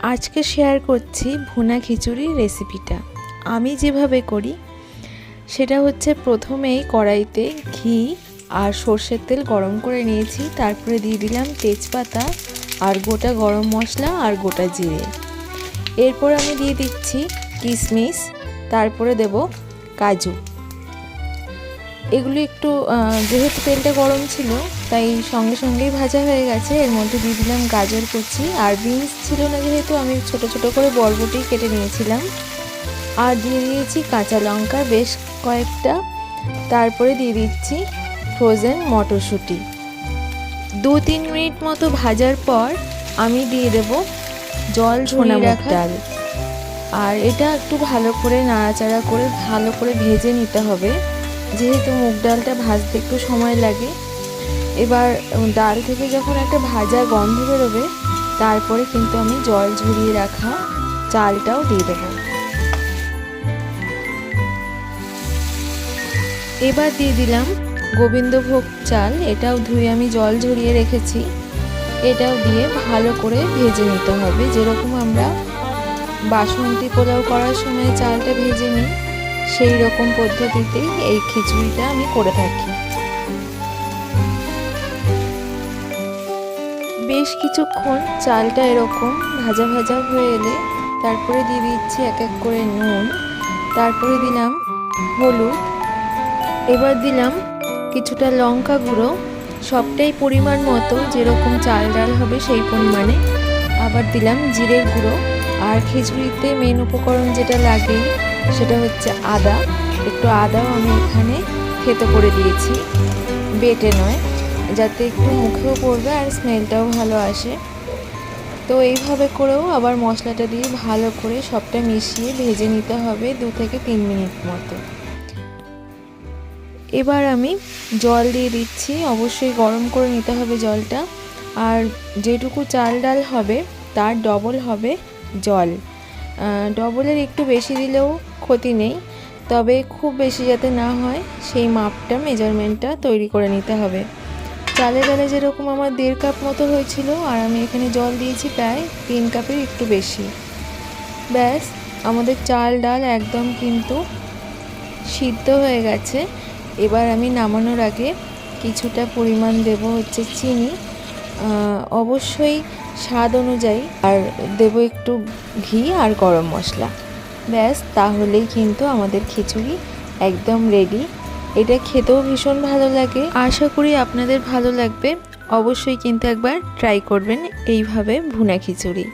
আজকে শেয়ার করছি ভুনা খিচুড়ির রেসিপিটা। আমি যেভাবে করি সেটা হচ্ছে প্রথমেই কড়াইতে ঘি আর সর্ষের তেল গরম করে নিয়েছি, তারপরে দিয়ে দিলাম তেজপাতা আর গোটা গরম মশলা আর গোটা জিরে। এরপর আমি দিয়ে দিচ্ছি কিশমিশ, তারপরে দেব কাজু। এগুলো একটু যেহেতু তেলটা গরম ছিল তাই সঙ্গে সঙ্গেই ভাজা হয়ে গেছে। এর মধ্যে দিয়ে দিলাম গাজর কুচি, আর বিনস ছিল না যেহেতু আমি ছোট ছোট করে বরবটি কেটে নিয়েছিলাম, আর দিয়ে দিয়েছি কাঁচা লঙ্কা বেশ কয়েকটা। তারপরে দিয়ে দিচ্ছি ফ্রোজেন মটরশুঁটি। 2-3 মিনিট মতো ভাজার পর আমি দিয়ে দেব জল ঝরিয়ে রাখা ডাল, আর এটা একটু ভালো করে নাড়াচাড়া করে ভালো করে ভেজে নিতে হবে, যেহেতু মুগ ডালটা ভাজতে একটু সময় লাগে। এবার ডাল থেকে যখন একটা ভাজা গন্ধ বেরোবে তারপরে কিন্তু আমি জল ঝরিয়ে রাখা চালটাও দিয়ে দেবো। এবার দিয়ে দিলাম গোবিন্দভোগ চাল, এটাও ধুয়ে আমি জল ঝরিয়ে রেখেছি। এটাও দিয়ে ভালো করে ভেজে নিতে হবে, যেরকম আমরা বাসন্তী পোলাও করার সময় চালটা ভেজে নিই সেই রকম পদ্ধতিতেই এই খিচুড়িটা আমি করে থাকি। বেশ কিছুক্ষণ চালটা এরকম ভাজা ভাজা হয়ে এলে তারপরে দিয়ে দিচ্ছি এক এক করে নুন, তারপরে দিলাম হলুদ, এবার দিলাম কিছুটা লঙ্কা গুঁড়ো, সবটাই পরিমাণ মতো যেরকম চাল ডাল হবে সেই পরিমাণে। আবার দিলাম জিরের গুঁড়ো, আর খিচুড়িতে মেন উপকরণ যেটা লাগে সেটা হচ্ছে আদা। একটু আদাও আমি এখানে থেতো করে দিয়েছি, বেটে নয়, যাতে একটু মুখেও পড়বে আর স্মেলটাও ভালো আসে। তো এইভাবে করেও আবার মশলাটা দিয়ে ভালো করে সবটা মিশিয়ে ভেজে নিতে হবে 2 থেকে 3 মিনিট মতো। এবার আমি জল দিয়ে দিচ্ছি, অবশ্যই গরম করে নিতে হবে জলটা, আর যেটুকু চাল ডাল হবে তার ডবল হবে জল। ডবলের একটু বেশি দিলেও ক্ষতি নেই, তবে খুব বেশি যাতে না হয় সেই মাপটা মেজারমেন্টটা তৈরি করে নিতে হবে। চালে ডালে যেরকম আমার 1.5 কাপ মতো হয়েছিল, আর আমি এখানে জল দিয়েছি প্রায় 3 কাপের একটু বেশি। ব্যাস, আমাদের চাল ডাল একদম কিন্তু সিদ্ধ হয়ে গেছে। এবার আমি নামানোর আগে কিছুটা পরিমাণ দেব হচ্ছে চিনি, অবশ্যই স্বাদ অনুযায়ী, আর দেব একটু ঘি আর গরম মশলা। ব্যাস, তাহলেই কিন্তু আমাদের খিচুড়ি একদম রেডি। এটা খেতেও ভীষণ ভালো লাগে, আশা করি আপনাদের ভালো লাগবে। অবশ্যই কিন্তু একবার ট্রাই করবেন এইভাবে ভুনা খিচুড়ি।